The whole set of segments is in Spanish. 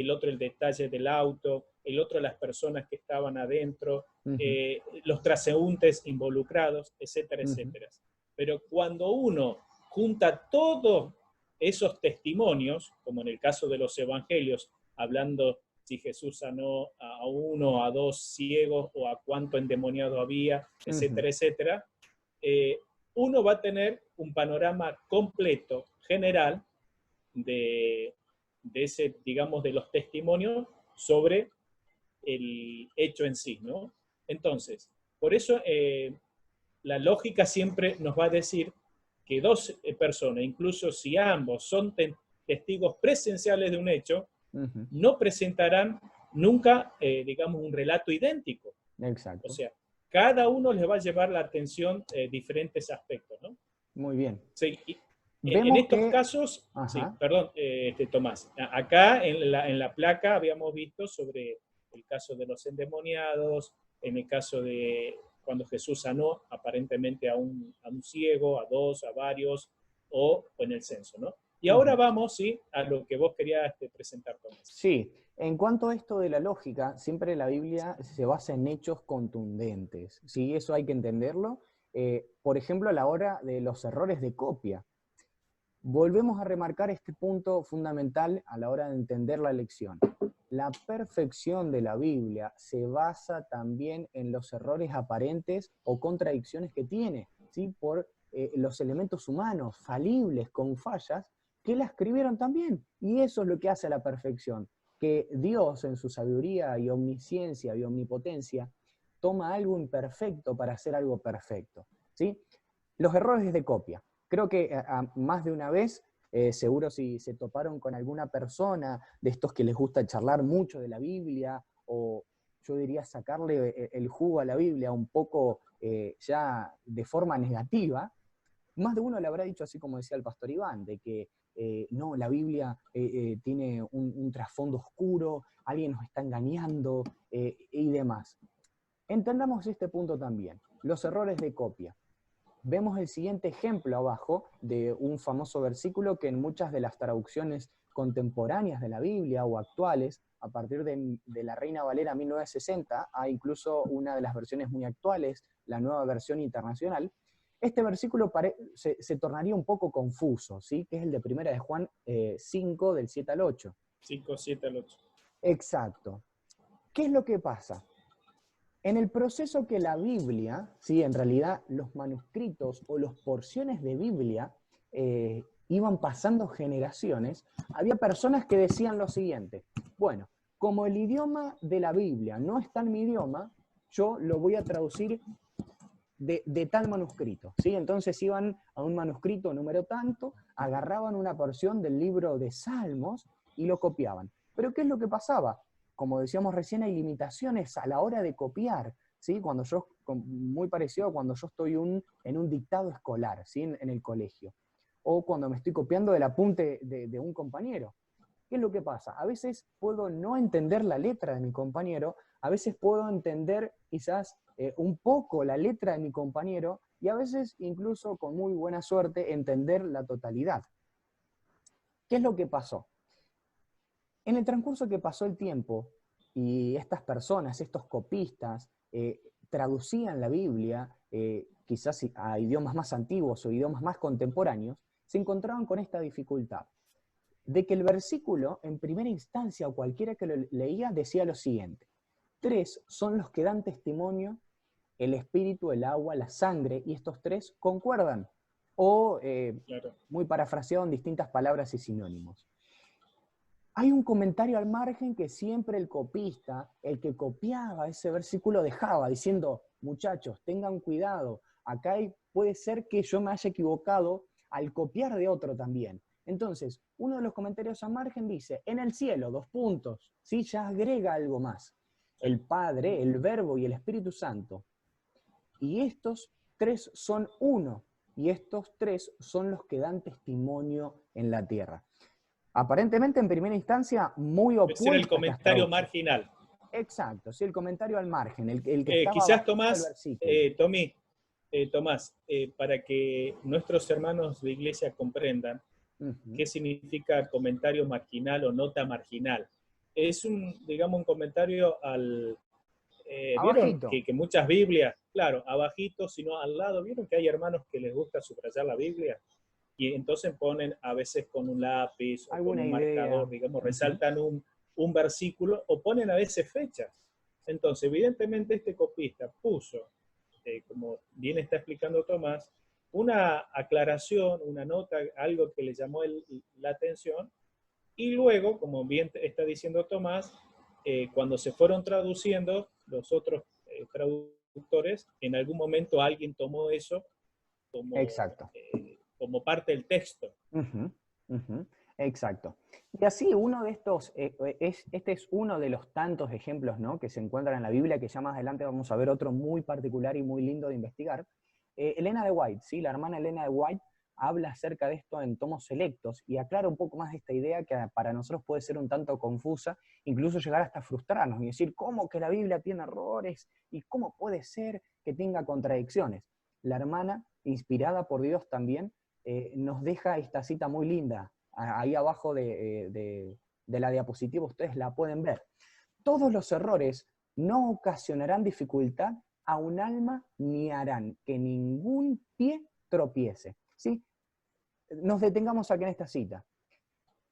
el otro el detalle del auto, el otro las personas que estaban adentro, los transeúntes involucrados, etcétera, etcétera. Pero cuando uno junta todos esos testimonios, como en el caso de los evangelios, hablando si Jesús sanó a uno, a dos ciegos, o a cuánto endemoniado había, etcétera, etcétera, uno va a tener un panorama completo, general, de ese, digamos, de los testimonios sobre el hecho en sí, ¿no? Entonces, por eso la lógica siempre nos va a decir que dos personas, incluso si ambos son testigos presenciales de un hecho, no presentarán nunca, digamos, un relato idéntico. Exacto. O sea, cada uno les va a llevar la atención diferentes aspectos, ¿no? Muy bien. Sí, en Vemos estos que... casos, sí, perdón, Tomás, acá en la placa habíamos visto sobre el caso de los endemoniados, en el caso de cuando Jesús sanó aparentemente a un ciego, a dos, a varios, o en el censo, ¿no? Y ahora vamos, sí, a lo que vos querías presentar, Tomás. Sí, en cuanto a esto de la lógica, siempre la Biblia se basa en hechos contundentes, ¿sí? Eso hay que entenderlo. Por ejemplo, a la hora de los errores de copia. Volvemos a remarcar este punto fundamental a la hora de entender la lección. La perfección de la Biblia se basa también en los errores aparentes o contradicciones que tiene, ¿sí? Por los elementos humanos, falibles, con fallas, que la escribieron también. Y eso es lo que hace a la perfección, que Dios en su sabiduría y omnisciencia y omnipotencia toma algo imperfecto para hacer algo perfecto, ¿sí? Los errores de copia. Creo que más de una vez, seguro si se toparon con alguna persona de estos que les gusta charlar mucho de la Biblia, o yo diría sacarle el jugo a la Biblia un poco ya de forma negativa, más de uno le habrá dicho, así como decía el pastor Iván, de que no, la Biblia tiene un trasfondo oscuro, alguien nos está engañando y demás. Entendamos este punto también, los errores de copia. Vemos el siguiente ejemplo abajo de un famoso versículo que en muchas de las traducciones contemporáneas de la Biblia o actuales, a partir de la Reina Valera 1960, hay incluso una de las versiones muy actuales, la Nueva Versión Internacional. Este versículo se tornaría un poco confuso, ¿sí? Que es el de 1 de Juan 5, del 7 al 8. 5, 7 al 8. Exacto. ¿Qué es lo que pasa? En el proceso que la Biblia, ¿sí? En realidad los manuscritos o las porciones de Biblia iban pasando generaciones, había personas que decían lo siguiente: bueno, como el idioma de la Biblia no está en mi idioma, yo lo voy a traducir de tal manuscrito, ¿sí? Entonces iban a un manuscrito número tanto, agarraban una porción del libro de Salmos y lo copiaban. Pero ¿qué es lo que pasaba? Como decíamos recién, hay limitaciones a la hora de copiar, ¿sí? Cuando yo, muy parecido a cuando yo estoy en un dictado escolar, ¿sí? En el colegio, o cuando me estoy copiando del apunte de un compañero. ¿Qué es lo que pasa? A veces puedo no entender la letra de mi compañero, a veces puedo entender quizás un poco la letra de mi compañero, y a veces incluso con muy buena suerte entender la totalidad. ¿Qué es lo que pasó? En el transcurso que pasó el tiempo y estas personas, estos copistas, traducían la Biblia, quizás a idiomas más antiguos o idiomas más contemporáneos, se encontraban con esta dificultad de que el versículo, en primera instancia, o cualquiera que lo leía, decía lo siguiente: 3 son los que dan testimonio, el espíritu, el agua, la sangre, y estos 3 concuerdan. O, claro, muy parafraseado en distintas palabras y sinónimos. Hay un comentario al margen que siempre el copista, el que copiaba ese versículo, dejaba, diciendo: muchachos, tengan cuidado, acá puede ser que yo me haya equivocado al copiar de otro también. Entonces, uno de los comentarios al margen dice: en el cielo, 2 puntos, ¿sí? Ya agrega algo más: el Padre, el Verbo y el Espíritu Santo. Y estos 3 son uno, y estos 3 son los que dan testimonio en la tierra. Aparentemente, en primera instancia, muy opuesto. Ese era el comentario marginal. Exacto, sí, el comentario al margen, el que estaba quizás, abajo del versículo. Tomás, para que nuestros hermanos de iglesia comprendan qué significa comentario marginal o nota marginal. es digamos, un comentario al... ¿Vieron Abajito. que muchas Biblias, claro, abajito, sino al lado, vieron que hay hermanos que les gusta subrayar la Biblia? Y entonces ponen a veces con un lápiz o con Alguna un idea. marcador, digamos, Ujú. resaltan un versículo o ponen a veces fechas. Entonces, evidentemente este copista puso, como bien está explicando Tomás, una aclaración, una nota, algo que le llamó la atención, y luego, como bien está diciendo Tomás, cuando se fueron traduciendo los otros traductores, en algún momento alguien tomó eso Exacto. como parte del texto. Ujú, ujú, exacto. Y así uno de estos, este es uno de los tantos ejemplos, ¿no?, que se encuentran en la Biblia, que ya más adelante vamos a ver otro muy particular y muy lindo de investigar. Elena de White, ¿sí? La hermana Elena de White habla acerca de esto en tomos selectos y aclara un poco más de esta idea que para nosotros puede ser un tanto confusa, incluso llegar hasta frustrarnos y decir, ¿cómo que la Biblia tiene errores? ¿Y cómo puede ser que tenga contradicciones? La hermana, inspirada por Dios también, nos deja esta cita muy linda. Ahí abajo de la diapositiva ustedes la pueden ver. Todos los errores no ocasionarán dificultad a un alma ni harán que ningún pie tropiece. ¿Sí? Nos detengamos aquí en esta cita.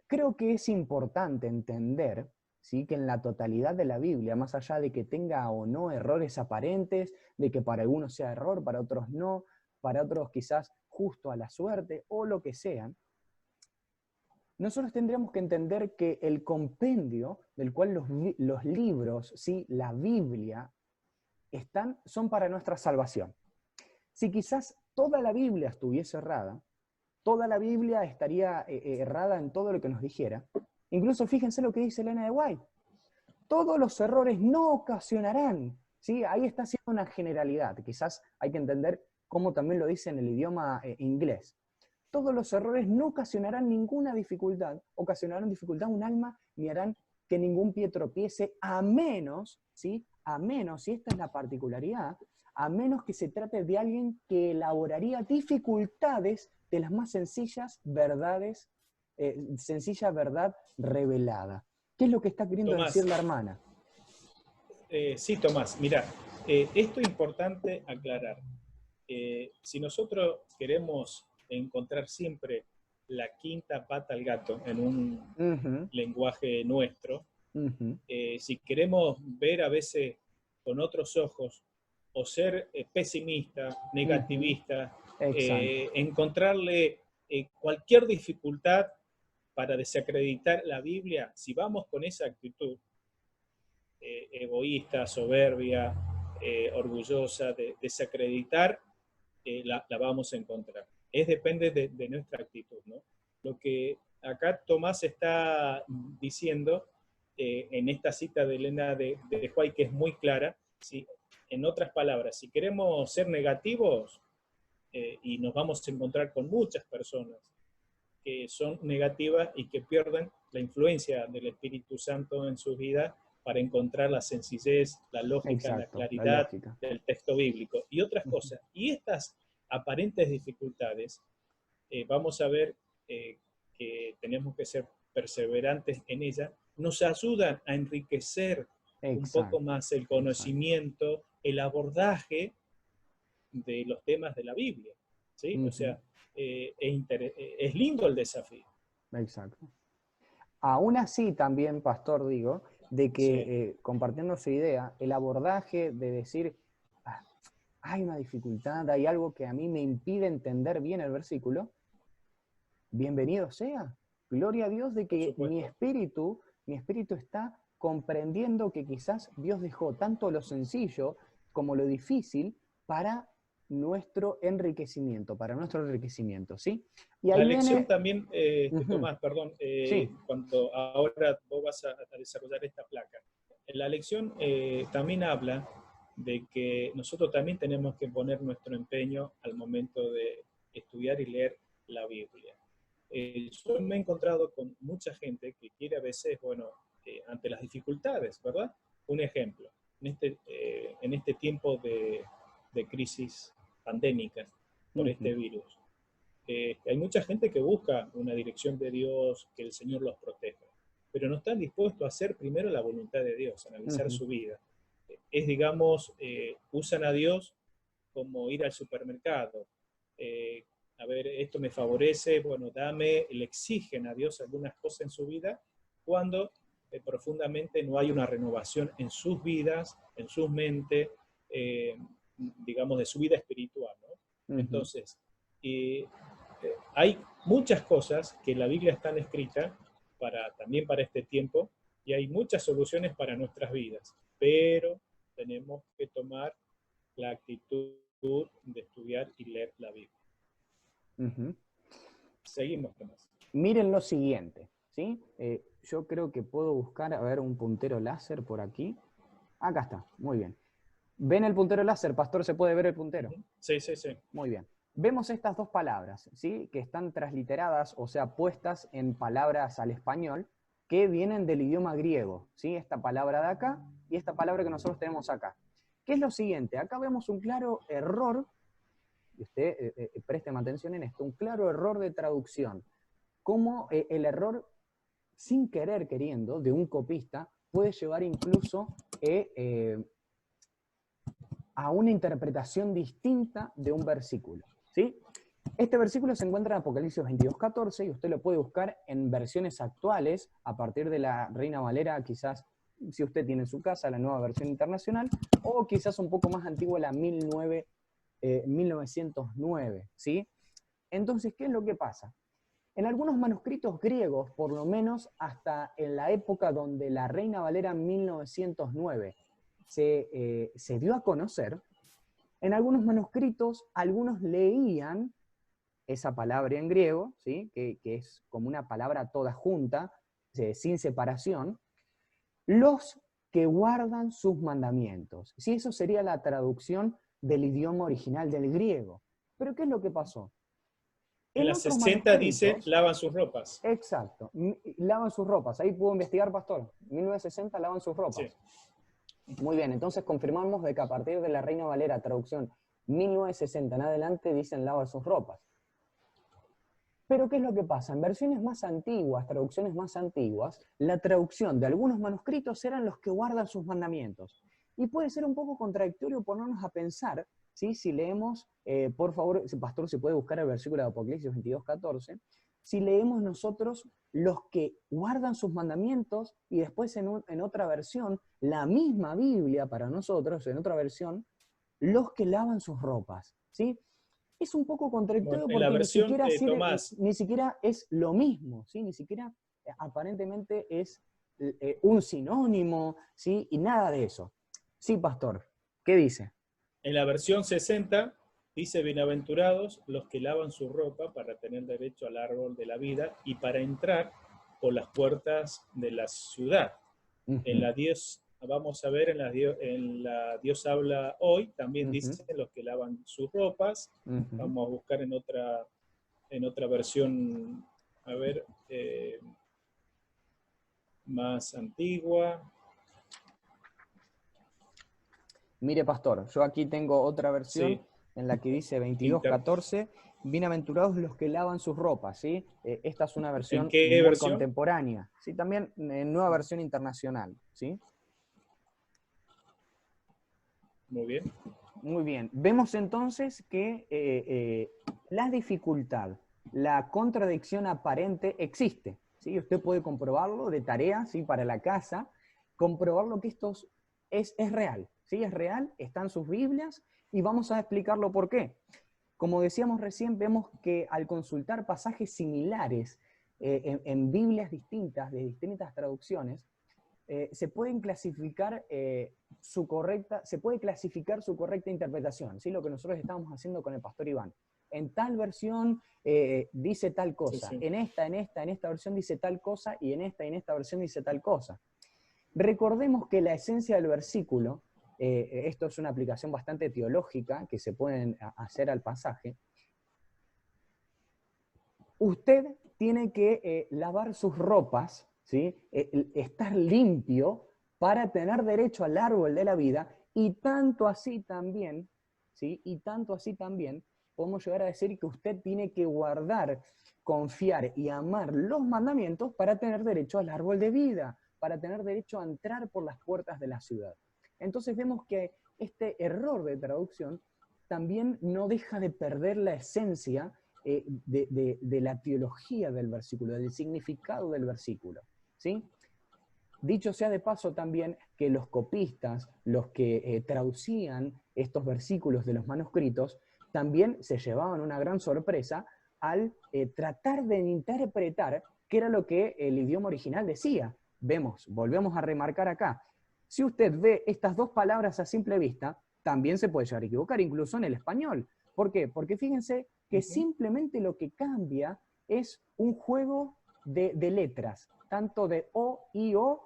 Creo que es importante entender, ¿sí?, que en la totalidad de la Biblia, más allá de que tenga o no errores aparentes, de que para algunos sea error, para otros no, para otros quizás justo a la suerte o lo que sea, nosotros tendríamos que entender que el compendio del cual los libros, ¿sí?, la Biblia, son para nuestra salvación. Si quizás toda la Biblia estuviese errada, toda la Biblia estaría errada en todo lo que nos dijera. Incluso fíjense lo que dice Elena de White. Todos los errores no ocasionarán, ¿sí? Ahí está haciendo una generalidad. Quizás hay que entender cómo también lo dice en el idioma inglés. Todos los errores no ocasionarán ninguna dificultad, ocasionarán dificultad a un alma, ni harán que ningún pie tropiece, a menos, ¿sí? A menos, y esta es la particularidad, a menos que se trate de alguien que elaboraría dificultades de las más sencillas verdades, sencilla verdad revelada. ¿Qué es lo que está queriendo decir Tomás, la hermana? sí, Tomás, mira, esto es importante aclarar. Si nosotros queremos encontrar siempre la quinta pata al gato en un Ujú, lenguaje nuestro, ujú, si queremos ver a veces con otros ojos o ser pesimista, ujú. negativista, Exacto. encontrarle cualquier dificultad para desacreditar la Biblia, si vamos con esa actitud egoísta, soberbia, orgullosa, de desacreditar, la vamos a encontrar. Depende de nuestra actitud, ¿no? Lo que acá Tomás está diciendo en esta cita de Elena de White, que es muy clara, ¿sí? En otras palabras, si queremos ser negativos, y nos vamos a encontrar con muchas personas que son negativas y que pierden la influencia del Espíritu Santo en su vida para encontrar la sencillez, la lógica, la Exacto, la claridad lógica. del texto bíblico y otras Ujú. cosas. Y estas aparentes dificultades, vamos a ver que tenemos que ser perseverantes en ellas, nos ayudan a enriquecer un poco Exacto, más el exacto. conocimiento, el abordaje de los temas de la Biblia. ¿Sí? O Ujú, sea, es lindo el desafío. exacto. Aún así, también, pastor, digo, de que Sí, compartiendo su idea, el abordaje de decir, "Ah, hay una dificultad, hay algo que a mí me impide entender bien el versículo", bienvenido sea. Gloria a Dios de por que supuesto. mi espíritu está comprendiendo que quizás Dios dejó tanto lo sencillo como lo difícil para nuestro enriquecimiento, ¿sí? Y La ahí lección viene, también, ujú, Tomás, perdón, sí, cuando ahora vos vas a desarrollar esta placa, la lección también habla de que nosotros también tenemos que poner nuestro empeño al momento de estudiar y leer la Biblia. Yo me he encontrado con mucha gente que quiere a veces, bueno, ante las dificultades, ¿verdad? Un ejemplo, en este tiempo de crisis pandémica por ujú, este virus, hay mucha gente que busca una dirección de Dios, que el Señor los proteja. pero no están dispuestos a hacer primero la voluntad de Dios, a analizar su vida. Es, digamos, usan a Dios como ir al supermercado. A ver, esto me favorece, bueno, dame, le exigen a Dios algunas cosas en su vida, cuando profundamente no hay una renovación en sus vidas, en sus mentes, digamos, de su vida espiritual, ¿no? Entonces, hay muchas cosas que en la Biblia están escritas también para este tiempo, y hay muchas soluciones para nuestras vidas, pero tenemos que tomar la actitud de estudiar y leer la Biblia. Seguimos, Tomás. Miren lo siguiente, ¿sí? Yo creo que puedo buscar, a ver, un puntero láser por aquí. Acá está, muy bien. ¿Ven el puntero láser, pastor? ¿Se puede ver el puntero? Sí, sí, sí. Muy bien. Vemos estas dos palabras, ¿sí? Que están transliteradas, o sea, puestas en palabras al español, que vienen del idioma griego, ¿sí? Esta palabra de acá y esta palabra que nosotros tenemos acá. ¿Qué es lo siguiente? Acá vemos un claro error, y usted présteme atención en esto, un claro error de traducción. Cómo el error, sin querer queriendo, de un copista, puede llevar incluso a una interpretación distinta de un versículo, ¿sí? Este versículo se encuentra en Apocalipsis 22:14 y usted lo puede buscar en versiones actuales, a partir de la Reina Valera, quizás, si usted tiene en su casa, la nueva versión internacional, o quizás un poco más antigua, la 1909, ¿sí? Entonces, ¿qué es lo que pasa? En algunos manuscritos griegos, por lo menos hasta en la época donde la Reina Valera 1909 se dio a conocer, en algunos manuscritos, algunos leían esa palabra en griego, ¿sí? que es como una palabra toda junta, sin separación, los que guardan sus mandamientos. ¿Sí? Eso sería la traducción del idioma original del griego. Pero ¿qué es lo que pasó? En las 60 dice, lavan sus ropas. Exacto, lavan sus ropas. Ahí pudo investigar, pastor. 1960 lavan sus ropas. Sí. Muy bien, entonces confirmamos de que a partir de la Reina Valera, traducción 1960 en adelante, dicen lavan sus ropas. Pero ¿qué es lo que pasa? En versiones más antiguas, traducciones más antiguas, la traducción de algunos manuscritos eran los que guardan sus mandamientos. Y puede ser un poco contradictorio ponernos a pensar, ¿sí? Si leemos, por favor, pastor, se puede buscar el versículo de Apocalipsis 22:14, si leemos nosotros los que guardan sus mandamientos y después en otra versión, la misma Biblia para nosotros, en otra versión, los que lavan sus ropas, ¿sí? Es un poco contradictorio Bueno, porque Tomás, ni siquiera es lo mismo, ¿sí? Ni siquiera aparentemente es un sinónimo, ¿sí? Y nada de eso. Sí, pastor, ¿qué dice? En la versión 60 dice, bienaventurados los que lavan su ropa para tener derecho al árbol de la vida y para entrar por las puertas de la ciudad. En la 10, vamos a ver, en la Dios habla hoy, también dice los que lavan sus ropas. Vamos a buscar en otra versión, a ver, más antigua. Mire, pastor, yo aquí tengo otra versión en la que dice 22:14, bienaventurados los que lavan sus ropas, ¿sí? Esta es una versión muy contemporánea, ¿sí? También en nueva versión internacional, ¿sí? Muy bien. Muy bien. Vemos entonces que la dificultad, la contradicción aparente existe, ¿sí? Usted puede comprobarlo de tarea, ¿sí? Para la casa, comprobarlo que esto es real, ¿sí? Es real, están sus Biblias y vamos a explicarlo por qué. Como decíamos recién, vemos que al consultar pasajes similares en Biblias distintas, de distintas traducciones, se puede clasificar su correcta interpretación, ¿sí? Lo que nosotros estamos haciendo con el pastor Iván. En tal versión dice tal cosa, sí. En esta versión dice tal cosa, y en esta versión dice tal cosa. Recordemos que la esencia del versículo, esto es una aplicación bastante teológica que se pueden hacer al pasaje, usted tiene que lavar sus ropas, ¿sí? Estar limpio para tener derecho al árbol de la vida, y tanto así también, ¿sí? Y tanto así también podemos llegar a decir que usted tiene que guardar confiar y amar los mandamientos para tener derecho al árbol de vida, para tener derecho a entrar por las puertas de la ciudad. Entonces vemos que este error de traducción también no deja de perder la esencia de la teología del versículo, del significado del versículo, ¿sí? Dicho sea de paso también que los copistas, los que traducían estos versículos de los manuscritos, también se llevaban una gran sorpresa al tratar de interpretar qué era lo que el idioma original decía. Volvemos a remarcar acá. Si usted ve estas dos palabras a simple vista, también se puede llegar a equivocar, incluso en el español. ¿Por qué? Porque fíjense que simplemente lo que cambia es un juego de letras, tanto de O, I, O,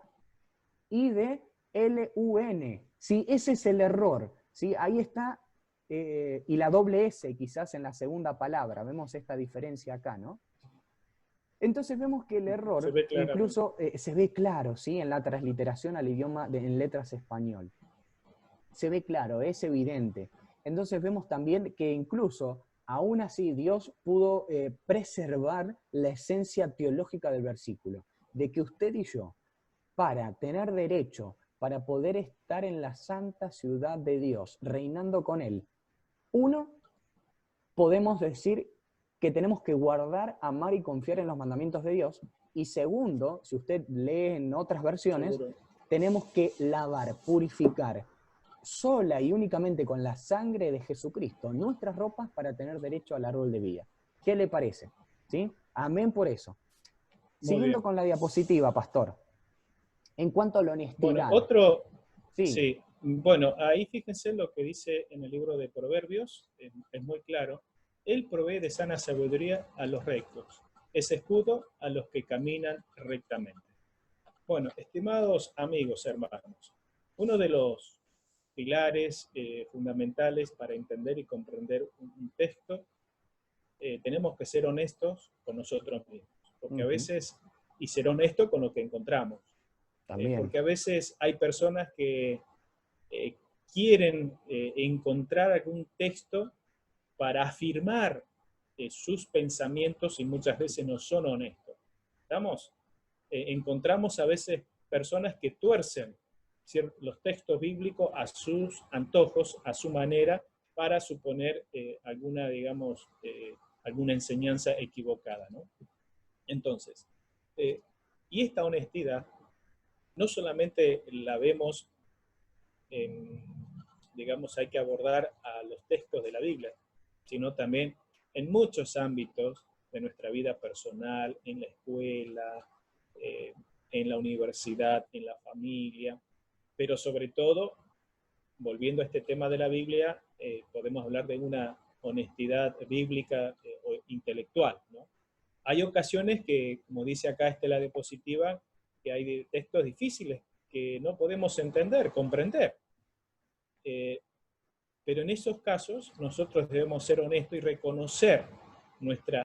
y de L-U-N. ¿Sí? Ese es el error. ¿Sí? Ahí está, y la doble S quizás en la segunda palabra. Vemos esta diferencia acá, ¿no? Entonces vemos que el error incluso se ve claro, ¿sí? En la transliteración al idioma en letras español. Se ve claro, es evidente. Entonces vemos también que incluso, aún así, Dios pudo preservar la esencia teológica del versículo, de que usted y yo, para tener derecho, para poder estar en la santa ciudad de Dios, reinando con Él, uno, podemos decir que tenemos que guardar, amar y confiar en los mandamientos de Dios, y segundo, si usted lee en otras versiones, tenemos que lavar, purificar, sola y únicamente con la sangre de Jesucristo, nuestras ropas para tener derecho al árbol de vida. ¿Qué le parece? ¿Sí? Amén por eso. Siguiendo con la diapositiva, pastor. En cuanto a la honestidad. Bueno, sí. Bueno, ahí fíjense lo que dice en el libro de Proverbios, es muy claro. Él provee de sana sabiduría a los rectos, es escudo a los que caminan rectamente. Bueno, estimados amigos, hermanos, uno de los pilares fundamentales para entender y comprender un texto, tenemos que ser honestos con nosotros mismos, porque a veces, y ser honesto con lo que encontramos. Porque a veces hay personas que quieren encontrar algún texto para afirmar sus pensamientos y muchas veces no son honestos. ¿Estamos? Encontramos a veces personas que tuercen los textos bíblicos a sus antojos, a su manera, para suponer alguna, digamos, alguna enseñanza equivocada, ¿no? Entonces, y esta honestidad no solamente la vemos digamos, hay que abordar a los textos de la Biblia, sino también en muchos ámbitos de nuestra vida personal, en la escuela, en la universidad, en la familia, pero sobre todo, volviendo a este tema de la Biblia, podemos hablar de una honestidad bíblica o intelectual, ¿no? Hay ocasiones que, como dice acá la diapositiva, que hay textos difíciles que no podemos entender, comprender. Pero en esos casos nosotros debemos ser honestos y reconocer nuestra